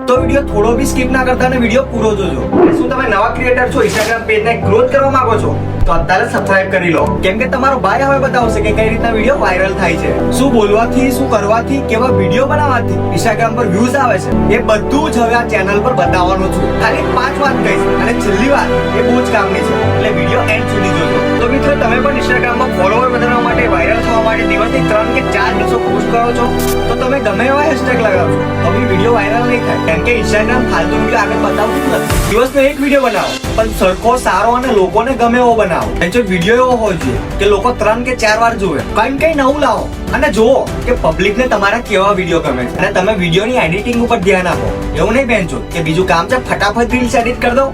તો વિડીયો થોડો બી સ્કીપ ના કરતા અને વિડીયો પૂરો જોજો. શું તમે નવા ક્રિએટર છો, ઇન્સ્ટાગ્રામ પેજને ગ્રોથ કરવા માંગો છો, તો અત્યારે સબસ્ક્રાઇબ કરી લો. કેમ કે તમારો ભાઈ હવે બતાવશે કે કઈ રીતના વિડીયો વાયરલ થાય છે, શું બોલવાથી, શું કરવાથી, કેવા વિડીયો બનાવવાથી ઇન્સ્ટાગ્રામ પર વ્યૂઝ આવે છે, એ બધું જ હવે આ ચેનલ પર બતાવવાનું છું. ખાલી 5 વાત કહીશ અને છેલ્લી વાત એ બહુ જ કામની છે, એટલે વિડીયો એન્ડ સુધી જોજો. તો મિત્રો, તમે પણ ઇન્સ્ટાગ્રામમાં ફોલોવર વધારવા માટે, વાયરલ થવા માટે દિવસની 3 કે 4 દિવસો પોસ્ટ કરો છો, તો તમે ગમે એવા હેશટેગ લગાવજો તો બી વિડીયો વાયરલ નહીં થાય. કેમ કે ઇન્સ્ટાગ્રામ ફાલતુ વિડીયો આગળ બતાવતું નથી. દિવસનો એક વિડીયો બનાવો, પણ સરખો, સારો અને લોકોને ગમે એવો બનાવો. જો વિડીયો એવો હોવો જોઈએ કે લોકો 3 કે 4 વાર જોવે. કઈ નવું લાવો અને જુઓ કે પબ્લિકને તમારા કેવા વિડીયો ગમે છે, અને તમે વિડીયોની એડિટિંગ ઉપર ધ્યાન આપો. એવું નહીં બેનચો કે બીજું કામ છે, ફટાફટ રીલ્સ એડિટ કરી દો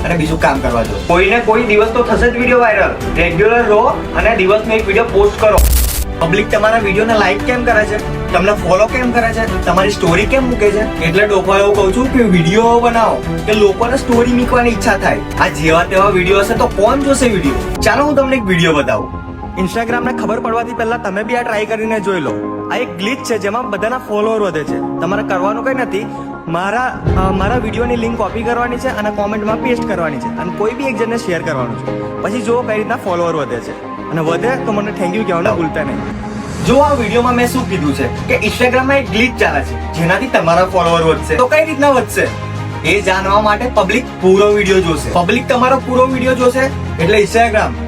અને બીજું કામ કરવા દો. કોઈને કોઈ દિવસ તો થશે જ વિડીયો વાયરલ. રેગ્યુલર રહો અને દિવસનો એક વિડીયો પોસ્ટ કરો. પબ્લિક તમારા વિડીયોને લાઈક કેમ કરે છે, તમને ફોલો કેમ કરે છે, તમારી સ્ટોરી કેમ મૂકે છે, એટલે ડોફા એવું કહું છું કે વિડીયો બનાવો કે લોકોને સ્ટોરી મૂકવાની ઈચ્છા થાય. આ જેવા તેવા વિડીયો હશે તો કોણ જોશે વિડીયો? ચાલો હું તમને એક વિડીયો બતાવું. ઇન્સ્ટાગ્રામને ખબર પડવાથી પહેલા તમે બી આ ટ્રાય કરીને જોઈ લો. આ એક ગ્લિચ છે જેમાં બધાના ફોલોઅર વધે છે. તમારે કરવાનું કઈ નથી, મારા વિડીયોની લિંક કોપી કરવાની છે અને કોમેન્ટમાં પેસ્ટ કરવાની છે અને કોઈ બી એક જણને શેર કરવાનું છે. પછી જુઓ કઈ રીતના ફોલોઅર વધે છે, અને વધે તો મને થેન્ક યુ કહેવાનું ભૂલતા નહીં. જો આ વિડીયોમાં મેં શું કીધું છે કે ઇન્સ્ટાગ્રામમાં એક ગ્લિચ ચાલે છે જેનાથી તમારા ફોલોઅર વધશે. તો કઈ રીતના વધશે એ જાણવા માટે પબ્લિક પૂરો વિડીયો જોશે. પબ્લિક તમારો પૂરો વિડીયો જોશે એટલે ઇન્સ્ટાગ્રામ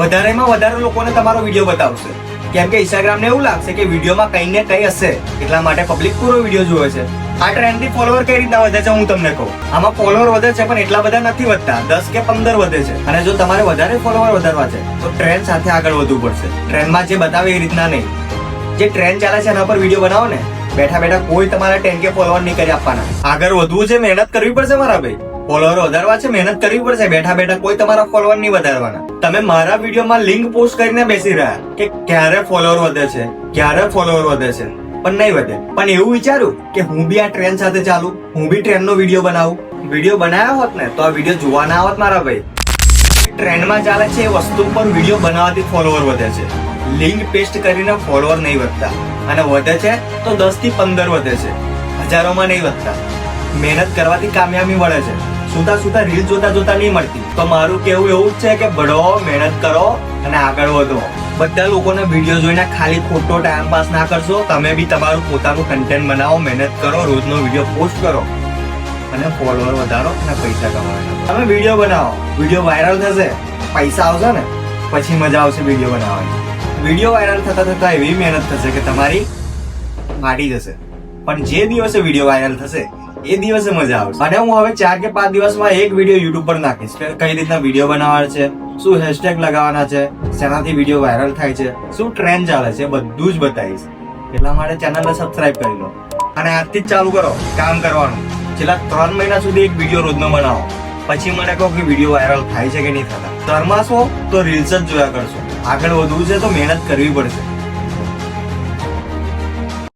વધારેમાં વધારે લોકોને તમારો વિડીયો બતાવશે. કેમ કે ઇન્સ્ટાગ્રામને એવું લાગશે કે વિડીયોમાં કઈ ને કઈ હશે, એટલા માટે પબ્લિક પૂરો વિડીયો જોવે છે. આ ટ્રેન્ડથી ફોલોઅર કઈ રીતના વધે છે હું તમને કહું. આમાં ફોલોઅર વધે છે પણ એટલા બધા નથી વધતા, 10 કે 15 વધે છે. અને જો તમારે વધારે ફોલોઅર વધારવા છે તો ટ્રેન્ડ સાથે આગળ વધવું પડશે. ટ્રેન્ડમાં જે બતાવે એ રીતના નહીં. જે ટ્રેન્ડ ચાલે છે એના પર વિડીયો બનાવો ને, બેઠા બેઠા કોઈ તમારે 10K ફોલોઅર નહીં કરી આપવાના. આગળ વધવું છે, મહેનત કરવી પડશે મારા ભાઈ. ફોલોઅર વધારવા છે, મહેનત કરવી પડશે. બેઠા બેઠા કોઈ તમારા ફોલોઅર નહીં વધારવાના. તમે મારા વિડીયોમાં લિંક પોસ્ટ કરીને બેસી રહ્યા કે ક્યારે ફોલોઅર વધે છે, ક્યારે ફોલોઅર વધે છે, પણ નહીં વધે. પણ એવું વિચાર્યું કે હું બી આ ટ્રેન્ડ સાથે ચાલું, હું બી ટ્રેન્ડનો વિડીયો બનાવું. વિડીયો બનાવ્યો હોત ને તો આ વિડીયો જોવા ના આવત મારા ભાઈ. ટ્રેન્ડમાં ચાલે છે એ વસ્તુ પર વિડીયો બનાવવાથી ફોલોઅર વધે છે. લિંક પેસ્ટ કરીને ફોલોઅર નહીં વધતા, અને વધે છે તો 10 થી 15 વધે છે, હજારોમાં નહીં વધતા. મહેનત કરવાથી કામયાબી મળે છે, સુતા રીલ જોતા નહીં મળતી. તો મારું કેવું એવું જ છે કે ભણો, મહેનત કરો અને આગળ વધો. બધા લોકોને વિડીયો જોઈને ખાલી ખોટો ટાઈમ પાસ ના કરશો. તમે બી તમારું પોતાનું કન્ટેન્ટ બનાવો, મહેનત કરો, રોજનો વિડીયો પોસ્ટ કરો અને ફોલોઅર વધારો અને પૈસા કમાવાનો. તમે વિડીયો બનાવો, વિડીયો વાયરલ થશે, પૈસા આવશે ને પછી મજા આવશે વિડીયો બનાવવાની. વિડીયો વાયરલ થતા એવી મહેનત થશે કે તમારી ફાટી જશે. પણ જે દિવસે વિડીયો વાયરલ થશે એ દિવસે મજા આવશે. અને હું હવે 4 કે 5 દિવસમાં એક વિડીયો યુટ્યુબ પર નાખીશ. કઈ રીતના વિડીયો બનાવવાના છે, શું હેશટેગ લગાવવાના છે, શેનાથી વિડીયો વાયરલ થાય છે, શું ટ્રેન્ડ ચાલે છે, બધું જ બતાવીશ. એટલા માટે ચેનલને સબસ્ક્રાઇબ કરી લો અને આજથી જ ચાલુ કરો કામ કરવાનું. છેલ્લા 3 મહિના સુધી એક વિડીયો રોજનો બનાવો. પછી મને કહો કે વિડીયો વાયરલ થાય છે કે નહીં થતા. તરમાશો તો રીલ્સ જ જોયા કરશો. આગળ વધવું છે તો મહેનત કરવી પડશે.